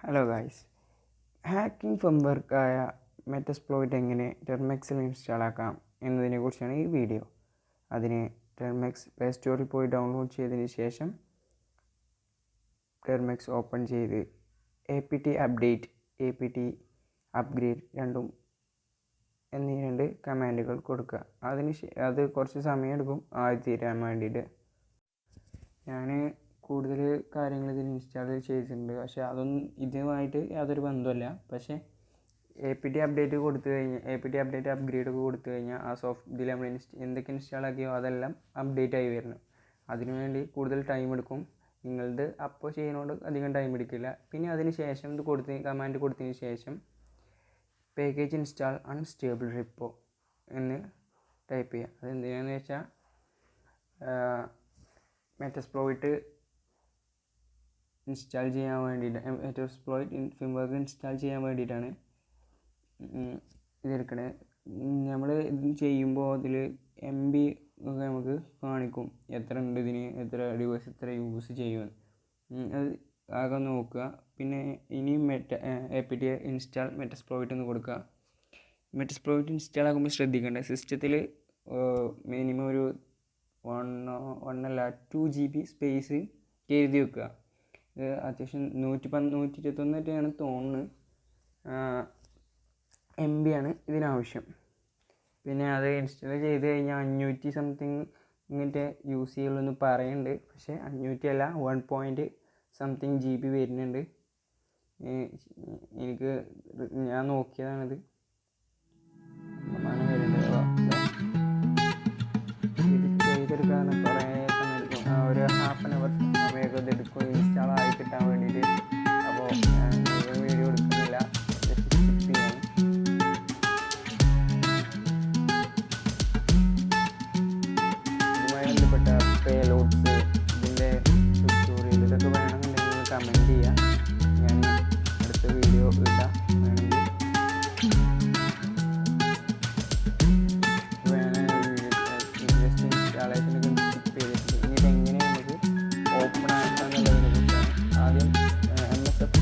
Hello guys, hacking ഫംവർക്കായ മെറ്റസ്പ്ലോയിറ്റ് എങ്ങനെ ടെർമെക്സിൽ install ആക്കാം എന്നതിനെക്കുറിച്ചാണ് ഈ വീഡിയോ. അതിന് ടെർമെക്സ് പ്ലേ സ്റ്റോറിൽ പോയി ഡൗൺലോഡ് ചെയ്തതിന് ശേഷം ടെർമെക്സ് ഓപ്പൺ ചെയ്ത് APT അപ്ഡേറ്റ്, APT അപ്ഗ്രേഡ് എന്നീ രണ്ട് കമാൻഡുകൾ കൊടുക്കുക. അത് കുറച്ച് സമയമെടുക്കും തീരാൻ വേണ്ടിയിട്ട്. ഞാൻ കൂടുതൽ കാര്യങ്ങൾ ഇതിൽ ഇൻസ്റ്റാൾ ചെയ്തിട്ടുണ്ട്, പക്ഷേ അതൊന്നും ഇതുമായിട്ട് യാതൊരു ബന്ധമല്ല. പക്ഷേ APT update APT update upgrade ഒക്കെ കൊടുത്തു കഴിഞ്ഞാൽ ആ ഇതിൽ നമ്മൾ എന്തൊക്കെ ഇൻസ്റ്റാൾ ആക്കിയോ അതെല്ലാം അപ്ഡേറ്റ് ആയി വരുന്നു. അതിനുവേണ്ടി കൂടുതൽ ടൈം എടുക്കും. നിങ്ങളത് അപ്പോൾ ചെയ്യുന്നതുകൊണ്ട് അധികം ടൈം എടുക്കില്ല. പിന്നെ അതിന് ശേഷം കമാൻഡ് കൊടുത്തതിന് ശേഷം പാക്കേജ് ഇൻസ്റ്റാൾ അൺസ്റ്റേബിൾ റിപ്പോ എന്ന് ടൈപ്പ് ചെയ്യുക. അതെന്തിനാണെന്ന് വെച്ചാൽ മെറ്റസ്പ്ലോയിറ്റ് ഇൻസ്റ്റാൾ ചെയ്യാൻ വേണ്ടിയിട്ട്, മെറ്റസ്പ്ലോയിറ്റ് ഫേംവർക്ക് ഇൻസ്റ്റാൾ ചെയ്യാൻ വേണ്ടിയിട്ടാണ് ഇതെടുക്കണത്. നമ്മൾ ഇത് ചെയ്യുമ്പോൾ അതിൽ MB ഒക്കെ നമുക്ക് കാണിക്കും, എത്ര ഉണ്ട് ഇതിന്, എത്ര ഡിവൈസ് എത്ര യൂസ് ചെയ്യുമെന്ന്. അത് ആകെ നോക്കുക. പിന്നെ ഇനി APT ഇൻസ്റ്റാൾ മെറ്റസ്പ്ലോയിറ്റ് എന്ന് കൊടുക്കുക. മെറ്റസ്പ്ലോയിറ്റ് ഇൻസ്റ്റാൾ ആകുമ്പോൾ ശ്രദ്ധിക്കേണ്ടത്, സിസ്റ്റത്തിൽ മിനിമം ഒരു 2 GB സ്പേസ് എഴുതി വെക്കുക. അത്യാവശ്യം 121 തോന്നുന്നത് MB ആണ് ഇതിനാവശ്യം. പിന്നെ അത് ഇൻസ്റ്റാൾ ചെയ്ത് കഴിഞ്ഞാൽ 500 സംതിങ് ഇങ്ങനത്തെ യൂസ് ചെയ്യുള്ളൂ പറയുന്നുണ്ട്. പക്ഷേ 500 അല്ല, 1 GB വരുന്നുണ്ട്. ഞാൻ നോക്കിയതാണിത്. ചെയ്തെടുക്കാൻ കുറേ സമയം എടുക്കും, ഒരു ½ an hour സമയമൊക്കെ ഇതെടുക്കും ഇൻസ്റ്റാൾ ആയി കിട്ടാൻ വേണ്ടിയിട്ട്. അപ്പോൾ ഞാൻ വീഡിയോ എടുക്കുന്നില്ല, ജസ്റ്റ് സ്കിപ്പ് ചെയ്യാണ്. ഇതുമായി ബന്ധപ്പെട്ട പേലോഡ്സ്, ഇതിൻ്റെ ട്യൂട്ടോറിയൽ ഇതൊക്കെ വേണമെന്നുണ്ടെങ്കിൽ കമൻറ്റ് ചെയ്യുക. ഞാൻ അടുത്ത വീഡിയോ ഇടാം.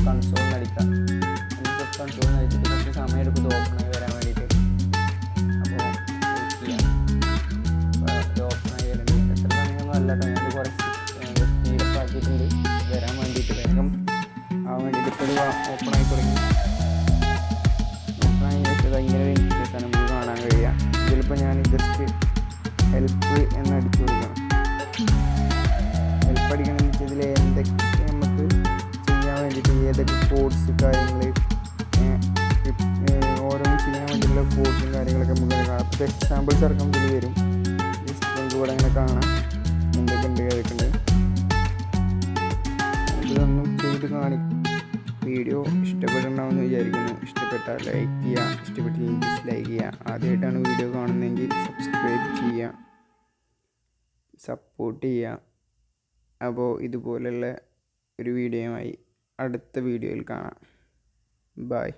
കൺസോളിൽ അടിക്കാം. കൺസോളിൽ അടിച്ചിട്ട് കുറച്ച് സമയം എടുക്കും ഓപ്പണായി വരാൻ വേണ്ടിയിട്ട്. അപ്പോൾ ഇത് ഓപ്പണായി വരുന്നുണ്ട്. എത്ര സമയമൊന്നും അല്ല കേട്ടോ, ഞാനത് കുറച്ച് സ്പീഡപ്പ് ആക്കിയിട്ടുണ്ട് വരാൻ വേണ്ടിയിട്ട്, വേഗം ആവാൻ വേണ്ടിയിട്ട്. ഇപ്പോൾ ഇത് ഓപ്പണായി തുടങ്ങി. ഓപ്പണായി വെച്ചത് ഇങ്ങനെ ഒരു ഇൻഫർമേഷൻ നമുക്ക് കാണാൻ കഴിയുക. ഇതിലിപ്പോൾ ഞാൻ ജസ്റ്റ് ഹെൽപ്പ് എന്ന് അടിച്ചു കൊടുക്കണം. ഹെൽപ്പ് അടിക്കണമെന്ന് വെച്ചാൽ ഇതിൽ എന്തൊക്കെ നമുക്ക് വേണ്ടിയിട്ട് ഏതൊക്കെ കോഡ്സ് കാര്യങ്ങൾ ഓരോന്നും ചെയ്യാൻ വേണ്ടിയിട്ടുള്ള കോഡ്സും കാര്യങ്ങളൊക്കെ നമുക്ക് കാണാം. അപ്പോൾ എക്സാമ്പിൾസ് ഇറക്കം ഇതിൽ വരും. ജസ്റ്റ് നമുക്ക് ഇവിടെ അങ്ങനെ കാണാം എന്തൊക്കെ ഉണ്ട് കേൾക്കുന്നുണ്ട്. ഇതൊന്നും ചെയ്ത് കാണിക്കും. വീഡിയോ ഇഷ്ടപ്പെട്ടുണ്ടാവുമെന്ന് വിചാരിക്കുന്നു. ഇഷ്ടപ്പെട്ടാൽ ലൈക്ക് ചെയ്യുക, ഇഷ്ടപ്പെട്ടില്ലെങ്കിൽ ഡിസ്ലൈക്ക് ചെയ്യുക. ആദ്യമായിട്ടാണ് വീഡിയോ കാണുന്നതെങ്കിൽ സബ്സ്ക്രൈബ് ചെയ്യുക, സപ്പോർട്ട് ചെയ്യുക. അപ്പോൾ ഇതുപോലുള്ള ഒരു വീഡിയോയുമായി അടുത്ത വീഡിയോയിൽ കാണാം. ബൈ.